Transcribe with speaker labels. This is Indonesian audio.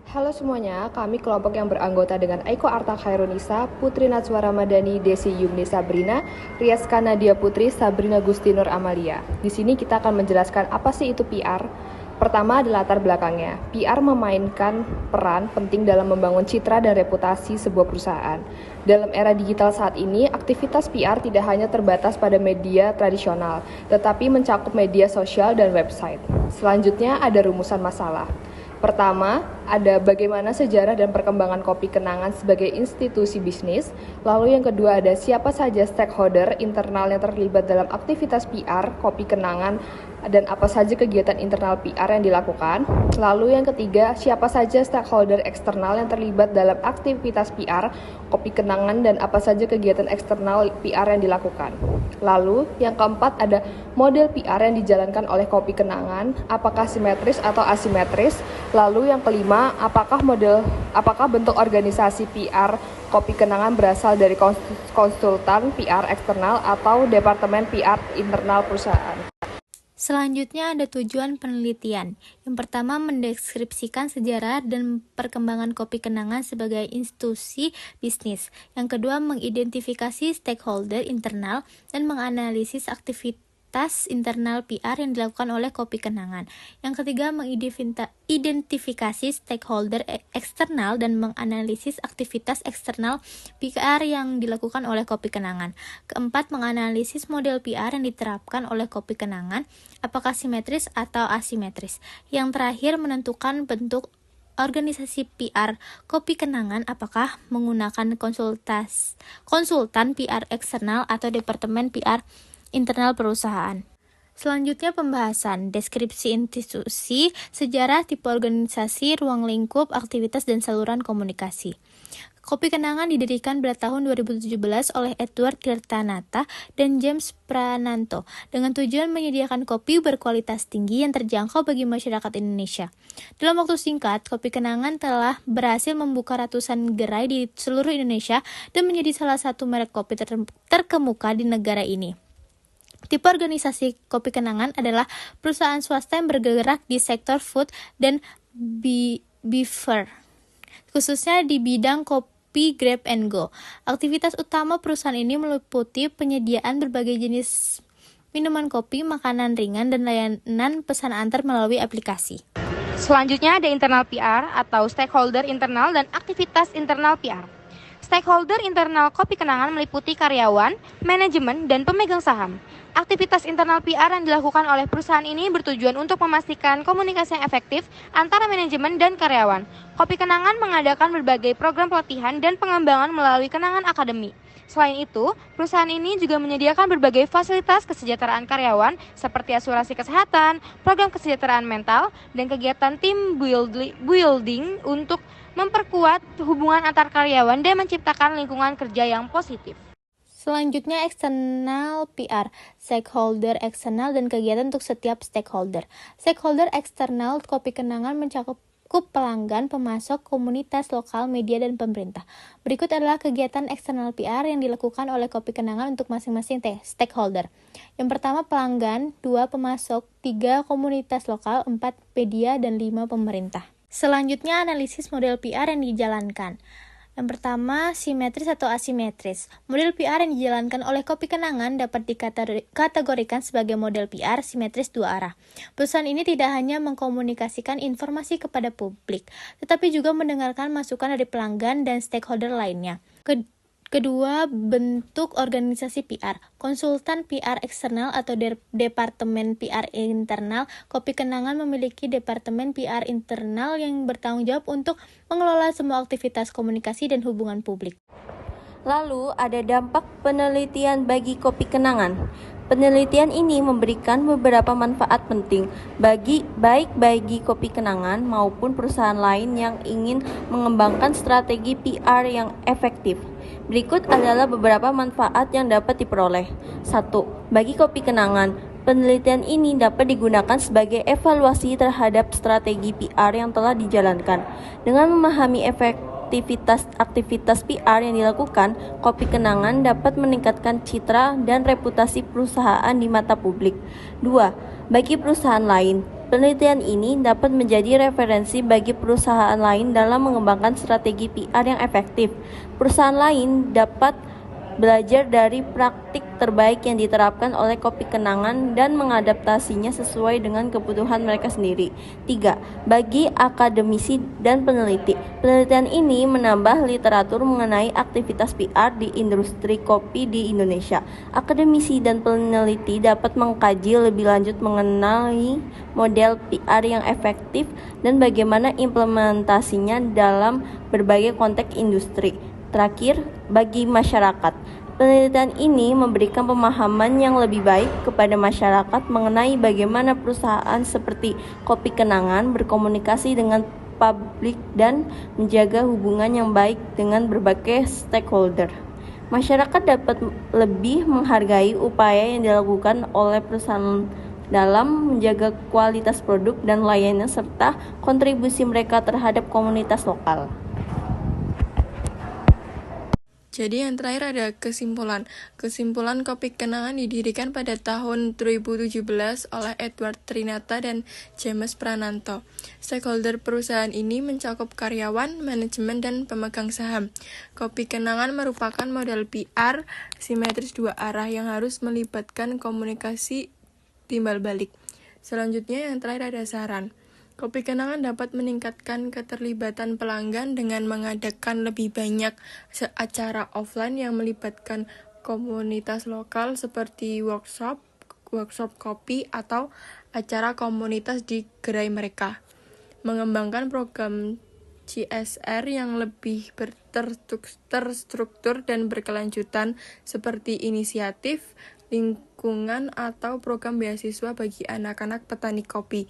Speaker 1: Halo semuanya, kami kelompok yang beranggota dengan Aiko Arta Khairunisa, Putri Najwa Ramadhani, Desi Yumni Sabrina, Riaska Nadia Putri, Sabrina Gustinur Amalia. Di sini kita akan menjelaskan apa sih itu PR. Pertama adalah latar belakangnya. PR memainkan peran penting dalam membangun citra dan reputasi sebuah perusahaan. Dalam era digital saat ini, aktivitas PR tidak hanya terbatas pada media tradisional, tetapi mencakup media sosial dan website. Selanjutnya ada rumusan masalah. Pertama, ada bagaimana sejarah dan perkembangan Kopi Kenangan sebagai institusi bisnis. Lalu yang kedua ada siapa saja stakeholder internal yang terlibat dalam aktivitas PR Kopi Kenangan dan apa saja kegiatan internal PR yang dilakukan. Lalu yang ketiga, siapa saja stakeholder eksternal yang terlibat dalam aktivitas PR Kopi Kenangan dan apa saja kegiatan eksternal PR yang dilakukan. Lalu yang keempat ada model PR yang dijalankan oleh Kopi Kenangan, apakah simetris atau asimetris. Lalu yang kelima, apakah bentuk organisasi PR Kopi Kenangan berasal dari konsultan PR eksternal atau departemen PR internal perusahaan.
Speaker 2: Selanjutnya ada tujuan penelitian. Yang pertama mendeskripsikan sejarah dan perkembangan Kopi Kenangan sebagai institusi bisnis. Yang kedua mengidentifikasi stakeholder internal dan menganalisis aktivitas internal PR yang dilakukan oleh Kopi Kenangan. Yang ketiga mengidentifikasi stakeholder eksternal dan menganalisis aktivitas eksternal PR yang dilakukan oleh Kopi Kenangan. Keempat, menganalisis model PR yang diterapkan oleh Kopi Kenangan, apakah simetris atau asimetris. Yang terakhir, menentukan bentuk organisasi PR Kopi Kenangan, apakah menggunakan konsultan PR eksternal atau departemen PR internal perusahaan. Selanjutnya pembahasan, deskripsi institusi, sejarah, tipe organisasi, ruang lingkup, aktivitas, dan saluran komunikasi. Kopi Kenangan didirikan pada tahun 2017 oleh Edward Tirtanata dan James Prananto dengan tujuan menyediakan kopi berkualitas tinggi yang terjangkau bagi masyarakat Indonesia. Dalam waktu singkat, Kopi Kenangan telah berhasil membuka ratusan gerai di seluruh Indonesia dan menjadi salah satu merek kopi terkemuka di negara ini. Tipe organisasi Kopi Kenangan adalah perusahaan swasta yang bergerak di sektor food dan beverage, khususnya di bidang kopi grab and go. Aktivitas utama perusahaan ini meliputi penyediaan berbagai jenis minuman kopi, makanan ringan, dan layanan pesan antar melalui aplikasi.
Speaker 3: Selanjutnya ada internal PR atau stakeholder internal dan aktivitas internal PR. Stakeholder internal Kopi Kenangan meliputi karyawan, manajemen, dan pemegang saham. Aktivitas internal PR yang dilakukan oleh perusahaan ini bertujuan untuk memastikan komunikasi yang efektif antara manajemen dan karyawan. Kopi Kenangan mengadakan berbagai program pelatihan dan pengembangan melalui Kenangan Academy. Selain itu, perusahaan ini juga menyediakan berbagai fasilitas kesejahteraan karyawan seperti asuransi kesehatan, program kesejahteraan mental, dan kegiatan team building untuk memperkuat hubungan antar karyawan dan menciptakan lingkungan kerja yang positif.
Speaker 2: Selanjutnya eksternal PR, stakeholder eksternal dan kegiatan untuk setiap stakeholder. Stakeholder eksternal Kopi Kenangan mencakup pelanggan, pemasok, komunitas lokal, media, dan pemerintah. Berikut adalah kegiatan eksternal PR yang dilakukan oleh Kopi Kenangan untuk masing-masing stakeholder. Yang pertama pelanggan, 2 pemasok, 3 komunitas lokal, 4 media, dan 5 pemerintah. Selanjutnya analisis model PR yang dijalankan. Yang pertama, simetris atau asimetris. Model PR yang dijalankan oleh Kopi Kenangan dapat dikategorikan sebagai model PR simetris dua arah. Perusahaan ini tidak hanya mengkomunikasikan informasi kepada publik, tetapi juga mendengarkan masukan dari pelanggan dan stakeholder lainnya. Kedua, bentuk organisasi PR. Konsultan PR eksternal atau departemen PR internal. Kopi Kenangan memiliki departemen PR internal yang bertanggung jawab untuk mengelola semua aktivitas komunikasi dan hubungan publik.
Speaker 4: Lalu ada dampak penelitian bagi Kopi Kenangan. Penelitian ini memberikan beberapa manfaat penting baik bagi Kopi Kenangan maupun perusahaan lain yang ingin mengembangkan strategi PR yang efektif. Berikut adalah beberapa manfaat yang dapat diperoleh. 1. Bagi Kopi Kenangan, penelitian ini dapat digunakan sebagai evaluasi terhadap strategi PR yang telah dijalankan. Dengan memahami aktivitas PR yang dilakukan, Kopi Kenangan dapat meningkatkan citra dan reputasi perusahaan di mata publik. 2. Bagi perusahaan lain, Penelitian ini dapat menjadi referensi bagi perusahaan lain dalam mengembangkan strategi PR yang efektif. Perusahaan lain dapat belajar dari praktik terbaik yang diterapkan oleh kopi kenangan dan mengadaptasinya sesuai dengan kebutuhan mereka sendiri. 3. Bagi akademisi dan peneliti, penelitian ini menambah literatur mengenai aktivitas PR di industri kopi di Indonesia. Akademisi dan peneliti dapat mengkaji lebih lanjut mengenai model PR yang efektif dan bagaimana implementasinya dalam berbagai konteks industri. Terakhir, bagi masyarakat, penelitian ini memberikan pemahaman yang lebih baik kepada masyarakat mengenai bagaimana perusahaan seperti Kopi Kenangan berkomunikasi dengan publik dan menjaga hubungan yang baik dengan berbagai stakeholder. Masyarakat dapat lebih menghargai upaya yang dilakukan oleh perusahaan dalam menjaga kualitas produk dan layanan serta kontribusi mereka terhadap komunitas lokal.
Speaker 5: Jadi yang terakhir ada kesimpulan. Kesimpulan Kopi Kenangan didirikan pada tahun 2017 oleh Edward Trinata dan James Prananto. Stakeholder perusahaan ini mencakup karyawan, manajemen, dan pemegang saham. Kopi Kenangan merupakan model PR simetris dua arah yang harus melibatkan komunikasi timbal balik. Selanjutnya yang terakhir ada saran. Kopi Kenangan dapat meningkatkan keterlibatan pelanggan dengan mengadakan lebih banyak acara offline yang melibatkan komunitas lokal seperti workshop kopi, atau acara komunitas di gerai mereka. Mengembangkan program CSR yang lebih terstruktur dan berkelanjutan seperti inisiatif lingkungan atau program beasiswa bagi anak-anak petani kopi.